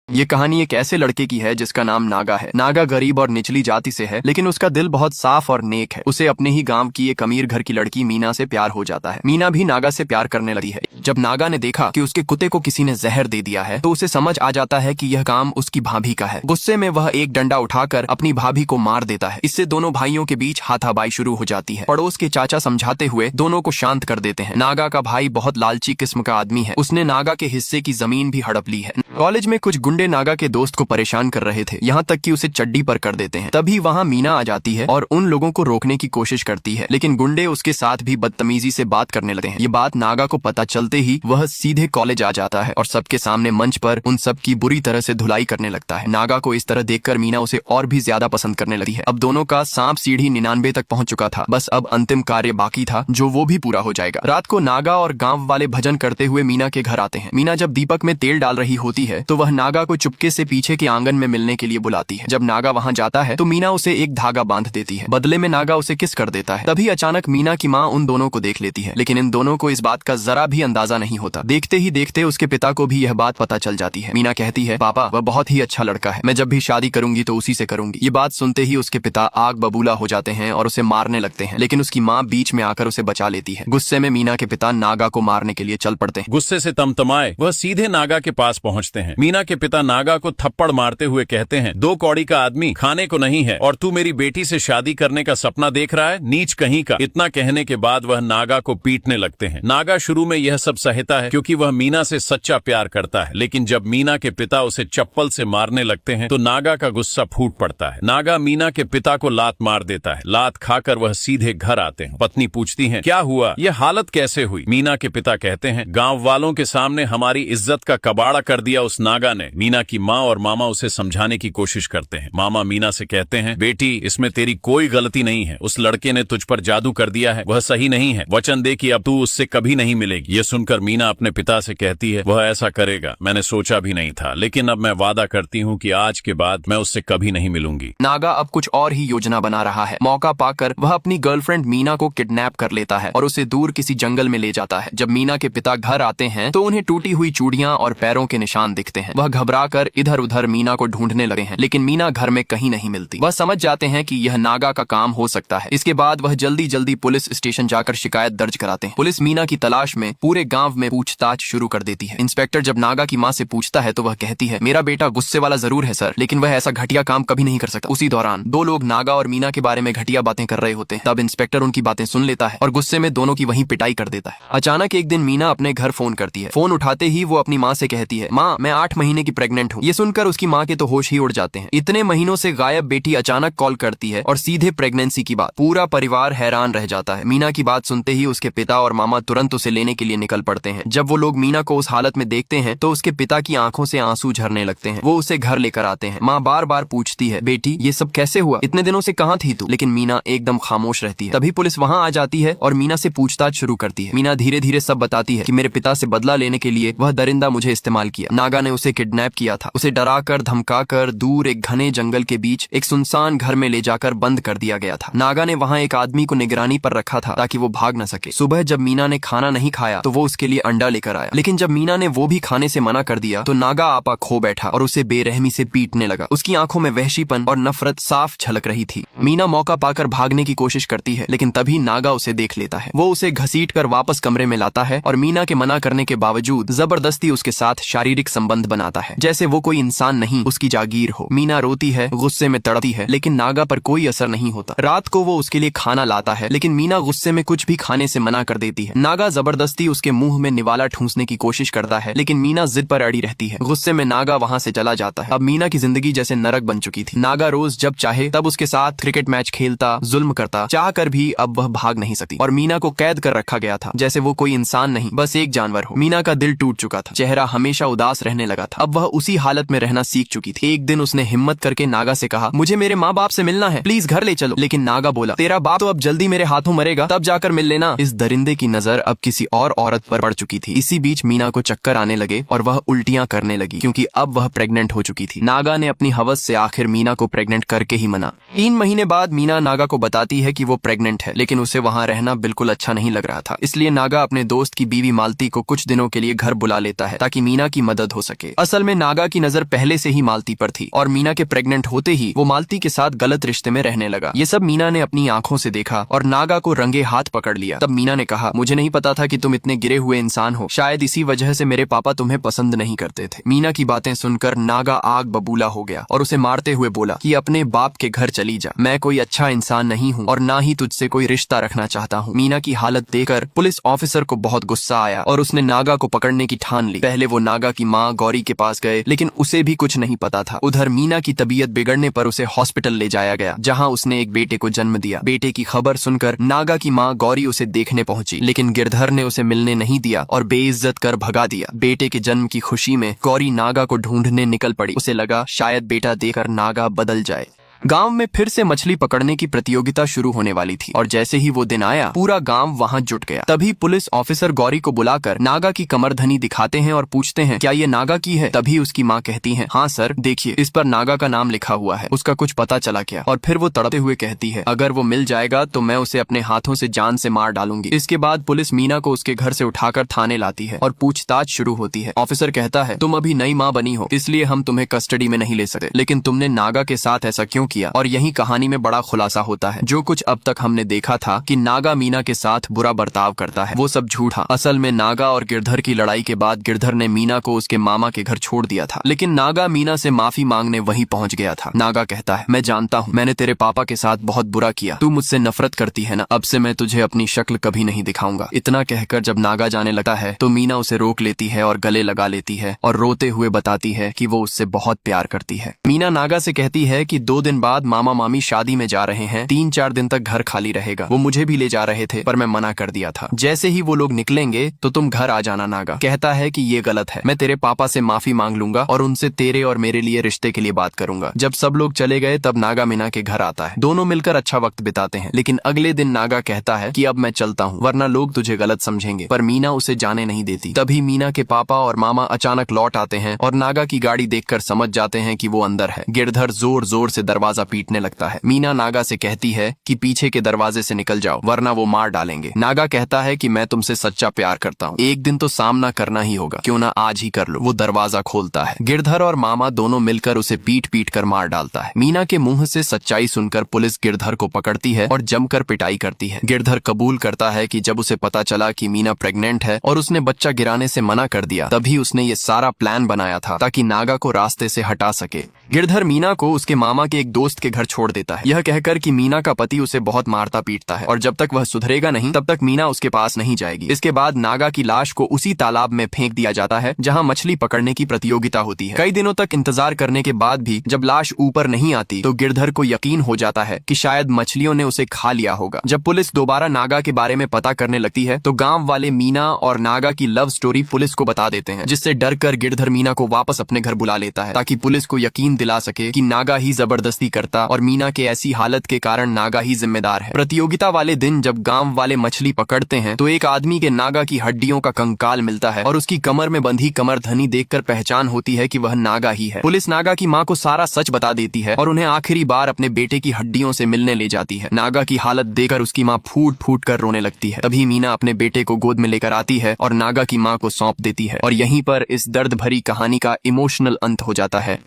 ये कहानी एक ऐसे लड़के की है जिसका नाम नागा है। नागा गरीब और निचली जाति से है, लेकिन उसका दिल बहुत साफ और नेक है। उसे अपने ही गांव की एक अमीर घर की लड़की मीना से प्यार हो जाता है। मीना भी नागा से प्यार करने लगी है। जब नागा ने देखा कि उसके कुत्ते को किसी ने जहर दे दिया है तो उसे समझ आ जाता है कि यह काम उसकी भाभी का है। गुस्से में वह एक डंडा उठाकर अपनी भाभी को मार देता है। इससे दोनों भाइयों के बीच हाथापाई शुरू हो जाती है। पड़ोस के चाचा समझाते हुए दोनों को शांत कर देते हैं। नागा का भाई बहुत लालची किस्म का आदमी है। उसने नागा के हिस्से की जमीन भी हड़प ली है। कॉलेज में कुछ गुंडे नागा के दोस्त को परेशान कर रहे थे, यहाँ तक कि उसे चड्डी पर कर देते हैं। तभी वहाँ मीना आ जाती है और उन लोगों को रोकने की कोशिश करती है, लेकिन गुंडे उसके साथ भी बदतमीजी से बात करने लगते हैं। ये बात नागा को पता चलते ही वह सीधे कॉलेज आ जाता है और सबके सामने मंच पर उन सब की बुरी तरह से धुलाई करने लगता है। नागा को इस तरह देखकर मीना उसे और भी ज्यादा पसंद करने लगी है। अब दोनों का सांप सीढ़ी 99 तक पहुंच चुका था। बस अब अंतिम कार्य बाकी था, जो वो भी पूरा हो जाएगा। रात को नागा और गाँव वाले भजन करते हुए मीना के घर आते हैं। मीना जब दीपक में तेल डाल रही होती है तो वह नागा को चुपके से पीछे के आंगन में मिलने के लिए बुलाती है। जब नागा वहां जाता है तो मीना उसे एक धागा बांध देती है। बदले में नागा उसे किस कर देता है। तभी अचानक मीना की माँ उन दोनों को देख लेती है, लेकिन इन दोनों को इस बात का जरा भी अंदाजा नहीं होता। देखते ही देखते उसके पिता को भी यह बात पता चल जाती है। मीना कहती है, पापा वह बहुत ही अच्छा लड़का है, मैं जब भी शादी करूंगी तो उसी से करूंगी। ये बात सुनते ही उसके पिता आग बबूला हो जाते हैं और उसे मारने लगते हैं, लेकिन उसकी माँ बीच में आकर उसे बचा लेती है। गुस्से में मीना के पिता नागा को मारने के लिए चल पड़ते हैं। गुस्से से तमतमाए वह सीधे नागा के पास पहुंचते हैं। मीना के पिता नागा को थप्पड़ मारते हुए कहते हैं, 2 कौड़ी का आदमी खाने को नहीं है और तू मेरी बेटी से शादी करने का सपना देख रहा है, नीच कहीं का। इतना कहने के बाद वह नागा को पीटने लगते हैं। नागा शुरू में यह सब सहता है क्योंकि वह मीना से सच्चा प्यार करता है, लेकिन जब मीना के पिता उसे चप्पल से मारने लगते हैं तो नागा का गुस्सा फूट पड़ता है। नागा मीना के पिता को लात मार देता है। लात खाकर वह सीधे घर आते हैं। पत्नी पूछती है, क्या हुआ, यह हालत कैसे हुई? मीना के पिता कहते हैं, गांव वालों के सामने हमारी इज्जत का कबाड़ा कर दिया उस नागा ने। मीना की माँ और मामा उसे समझाने की कोशिश करते हैं। मामा मीना से कहते हैं, बेटी इसमें तेरी कोई गलती नहीं है, उस लड़के ने तुझ पर जादू कर दिया है, वह सही नहीं है, वचन दे कि अब तू उससे कभी नहीं मिलेगी। ये सुनकर मीना अपने पिता से कहती है, वह ऐसा करेगा मैंने सोचा भी नहीं था, लेकिन अब मैं वादा करती हूँ कि आज के बाद मैं उससे कभी नहीं मिलूंगी। नागा अब कुछ और ही योजना बना रहा है। मौका पाकर वह अपनी गर्लफ्रेंड मीना को किडनैप कर लेता है और उसे दूर किसी जंगल में ले जाता है। जब मीना के पिता घर आते हैं तो उन्हें टूटी हुई चूड़ियां और पैरों के निशान दिखते हैं। वह घबराकर इधर उधर मीना को ढूंढने लगे हैं, लेकिन मीना घर में कहीं नहीं मिलती। वह समझ जाते हैं कि यह नागा का काम हो सकता है। इसके बाद वह जल्दी जल्दी पुलिस स्टेशन जाकर शिकायत दर्ज कराते हैं। पुलिस मीना की तलाश में पूरे गांव में पूछताछ शुरू कर देती है। इंस्पेक्टर जब नागा की माँ से पूछता है तो वह कहती है, मेरा बेटा गुस्से वाला जरूर है सर, लेकिन वह ऐसा घटिया काम कभी नहीं कर सकता। उसी दौरान 2 लोग नागा और मीना के बारे में घटिया बातें कर रहे होते हैं। तब इंस्पेक्टर उनकी बातें सुन लेता है और गुस्से में दोनों की वहीं पिटाई कर देता है। अचानक एक दिन मीना अपने घर फोन करती है। फोन उठाते ही वो अपनी माँ से कहती है, माँ मैं 8 महीने की प्रेग्नेंट हूँ। ये सुनकर उसकी माँ के तो होश ही उड़ जाते हैं। इतने महीनों से गायब बेटी अचानक कॉल करती है और सीधे प्रेगनेंसी की बात। पूरा परिवार हैरान रह जाता है। मीना की बात सुनते ही उसके पिता और मामा तुरंत उसे लेने के लिए निकल पड़ते हैं। जब वो लोग मीना को उस हालत में देखते हैं तो उसके पिता की आंखों से आंसू झरने लगते हैं। वो उसे घर लेकर आते हैं। माँ बार बार पूछती है, बेटी ये सब कैसे हुआ, इतने दिनों से कहाँ थी तू? लेकिन मीना एकदम खामोश रहती है। तभी पुलिस वहाँ आ जाती है और मीना से पूछताछ शुरू करती है। मीना धीरे धीरे सब बताती है कि मेरे पिता से बदला लेने के लिए वह दरिंदा मुझे इस्तेमाल किया। नागा ने उसे किडनैप किया था। उसे डराकर धमकाकर दूर एक घने जंगल के बीच एक सुनसान घर में ले जाकर बंद कर दिया गया था। नागा ने वहाँ एक आदमी को निगरानी पर रखा था ताकि वो भाग न सके। सुबह जब मीना ने खाना नहीं खाया तो वो उसके लिए अंडा लेकर आया, लेकिन जब मीना ने वो भी खाने से मना कर दिया तो नागा आपा खो बैठा और उसे बेरहमी से पीटने लगा। उसकी आंखों में वहशीपन और नफरत साफ झलक रही थी। मीना मौका पाकर भागने की कोशिश करती है, लेकिन तभी नागा उसे देख लेता है। वो उसे घसीट कर वापस कमरे में लाता है और मीना के मना करने के बावजूद जबरदस्ती उसके साथ शारीरिक संबंध बनाता है, जैसे वो कोई इंसान नहीं उसकी जागीर हो। मीना रोती है, गुस्से में तड़पती है, लेकिन नागा पर कोई असर नहीं होता। रात को वो उसके लिए खाना लाता है, लेकिन मीना गुस्से में कुछ भी खाने से मना कर देती है। नागा जबरदस्ती उसके मुंह में निवाला ठूंसने की कोशिश करता है, लेकिन मीना जिद पर अड़ी रहती है। गुस्से में नागा वहाँ से चला जाता है। अब मीना की जिंदगी जैसे नरक बन चुकी थी। नागा रोज जब चाहे तब उसके साथ क्रिकेट मैच खेलता, जुल्म करता, चाह कर भी अब वह भाग नहीं सकती और मीना को कैद कर रखा गया था, जैसे वो कोई इंसान नहीं बस एक जानवर हो। मीना का दिल टूट चुका था, चेहरा हमेशा उदास रहने लगा था। अब वह उसी हालत में रहना सीख चुकी थी। एक दिन उसने हिम्मत करके नागा से कहा, मुझे मेरे माँ बाप से मिलना है, प्लीज घर ले चलो। लेकिन नागा बोला, तेरा बाप तो अब जल्दी मेरे हाथों मरेगा, तब जाकर मिल लेना। इस दरिंदे की नजर अब किसी और औरत पर पड़ चुकी थी। इसी बीच मीना को चक्कर आने लगे और वह उल्टियां करने लगी, क्योंकि अब वह प्रेग्नेंट हो चुकी थी। नागा ने अपनी हवस से आखिर मीना को प्रेग्नेंट करके ही मना। 3 महीने बाद मीना नागा को बताती है कि वो प्रेग्नेंट है, लेकिन उसे वहाँ रहना बिल्कुल अच्छा नहीं लग रहा था। इसलिए नागा अपने दोस्त की बीवी मालती को कुछ दिनों के लिए घर बुला लेता है ताकि मीना की मदद हो सके। असल में नागा की नजर पहले से ही मालती पर थी और मीना के प्रेग्नेंट होते ही वो मालती के साथ गलत रिश्ते में रहने लगा। ये सब मीना ने अपनी आंखों से देखा और नागा को रंगे हाथ पकड़ लिया। तब मीना ने कहा, मुझे नहीं पता था कि तुम इतने गिरे हुए इंसान हो, शायद इसी वजह से मेरे पापा तुम्हें पसंद नहीं करते थे। मीना की बातें सुनकर नागा आग बबूला हो गया और उसे मारते हुए बोला कि अपने बाप के घर चली जा, मैं कोई अच्छा इंसान नहीं हूँ और ना ही तुझसे कोई रिश्ता रखना चाहता हूँ। मीना की हालत देखकर पुलिस ऑफिसर को बहुत गुस्सा आया और उसने नागा को पकड़ने की ठान ली। पहले वो नागा की माँ गौरी के पास गए, लेकिन उसे भी कुछ नहीं पता था। उधर मीना की तबीयत बिगड़ने पर उसे हॉस्पिटल ले जाया गया, जहाँ उसने एक बेटे को जन्म दिया। बेटे की खबर सुनकर नागा की माँ गौरी उसे देखने पहुंची, लेकिन गिरधर ने उसे मिलने नहीं दिया और बेइज्जत कर भगा दिया। बेटे के जन्म की खुशी में गौरी नागा को ढूंढने निकल पड़ी। उसे लगा शायद बेटा देखकर नागा बदल जाए। गांव में फिर से मछली पकड़ने की प्रतियोगिता शुरू होने वाली थी और जैसे ही वो दिन आया पूरा गांव वहां जुट गया। तभी पुलिस ऑफिसर गौरी को बुलाकर नागा की कमरधनी दिखाते हैं और पूछते हैं, क्या ये नागा की है? तभी उसकी माँ कहती है, हाँ सर, देखिए इस पर नागा का नाम लिखा हुआ है, उसका कुछ पता चला क्या? और फिर वो तड़पते हुए कहती है, अगर वो मिल जाएगा तो मैं उसे अपने हाथों से जान से मार डालूंगी। इसके बाद पुलिस मीना को उसके घर से उठाकर थाने लाती है और पूछताछ शुरू होती है। ऑफिसर कहता है, तुम अभी नई माँ बनी हो, इसलिए हम तुम्हें कस्टडी में नहीं ले सकते, लेकिन तुमने नागा के साथ ऐसा क्यों किया? और यही कहानी में बड़ा खुलासा होता है। जो कुछ अब तक हमने देखा था कि नागा मीना के साथ बुरा बर्ताव करता है, वो सब झूठा। असल में नागा और गिरधर की लड़ाई के बाद गिरधर ने मीना को उसके मामा के घर छोड़ दिया था, लेकिन नागा मीना से माफी मांगने वहीं पहुंच गया था। नागा कहता है, मैं जानता हूँ मैंने तेरे पापा के साथ बहुत बुरा किया, तू मुझसे नफरत करती है ना, अब से मैं तुझे अपनी शक्ल कभी नहीं दिखाऊंगा। इतना कहकर जब नागा जाने लगता है तो मीना उसे रोक लेती है और गले लगा लेती है और रोते हुए बताती है कि वो उससे बहुत प्यार करती है। मीना नागा से कहती है कि 2 दिन बाद मामा मामी शादी में जा रहे हैं, 3-4 दिन तक घर खाली रहेगा। वो मुझे भी ले जा रहे थे पर मैं मना कर दिया था। जैसे ही वो लोग निकलेंगे तो तुम घर आ जाना। नागा कहता है कि ये गलत है, मैं तेरे पापा से माफी मांग लूंगा और उनसे तेरे और मेरे लिए रिश्ते के लिए बात करूंगा। जब सब लोग चले गए तब नागा मीना के घर आता है। दोनों मिलकर अच्छा वक्त बिताते हैं, लेकिन अगले दिन नागा कहता है कि अब मैं चलता हूँ वरना लोग तुझे गलत समझेंगे, पर मीना उसे जाने नहीं देती। तभी मीना के पापा और मामा अचानक लौट आते हैं और नागा की गाड़ी देखकर समझ जाते हैं कि वो अंदर है। गिरधर जोर जोर से दरवाजा पीटने लगता है। मीना नागा से कहती है कि पीछे के दरवाजे से निकल जाओ वरना वो मार डालेंगे। नागा कहता है कि मैं तुमसे सच्चा प्यार करता हूँ, एक दिन तो सामना करना ही होगा, क्यों ना आज ही कर लो। वो दरवाजा खोलता है। गिरधर और मामा दोनों मिलकर उसे पीट पीट कर मार डालता है। मीना के मुंह से सच्चाई सुनकर पुलिस गिरधर को पकड़ती है और जमकर पिटाई करती है। गिरधर कबूल करता है कि जब उसे पता चला कि मीना प्रेग्नेंट है और उसने बच्चा गिराने से मना कर दिया, तभी उसने ये सारा प्लान बनाया था ताकि नागा को रास्ते से हटा सके। गिरधर मीना को उसके मामा के एक दोस्त के घर छोड़ देता है, यह कहकर कि मीना का पति उसे बहुत मारता पीटता है और जब तक वह सुधरेगा नहीं तब तक मीना उसके पास नहीं जाएगी। इसके बाद नागा की लाश को उसी तालाब में फेंक दिया जाता है जहां मछली पकड़ने की प्रतियोगिता होती है। कई दिनों तक इंतजार करने के बाद भी जब लाश ऊपर नहीं आती तो गिरधर को यकीन हो जाता है कि शायद मछलियों ने उसे खा लिया होगा। जब पुलिस दोबारा नागा के बारे में पता करने लगती है तो गाँव वाले मीना और नागा की लव स्टोरी पुलिस को बता देते हैं, जिससे डर कर गिरधर मीना को वापस अपने घर बुला लेता है ताकि पुलिस को यकीन दिला सके कि नागा ही जबरदस्ती करता और मीना के ऐसी हालत के कारण नागा ही जिम्मेदार है। प्रतियोगिता वाले दिन जब गांव वाले मछली पकड़ते हैं तो एक आदमी के नागा की हड्डियों का कंकाल मिलता है और उसकी कमर में बंधी कमरधनी देखकर पहचान होती है कि वह नागा ही है। पुलिस नागा की मां को सारा सच बता देती है और उन्हें आखिरी बार अपने बेटे की हड्डियों से मिलने ले जाती है। नागा की हालत देखकर उसकी मां फूट फूट कर रोने लगती है। तभी मीना अपने बेटे को गोद में लेकर आती है और नागा की मां को सौंप देती है और यहीं पर इस दर्द भरी कहानी का इमोशनल अंत हो जाता है।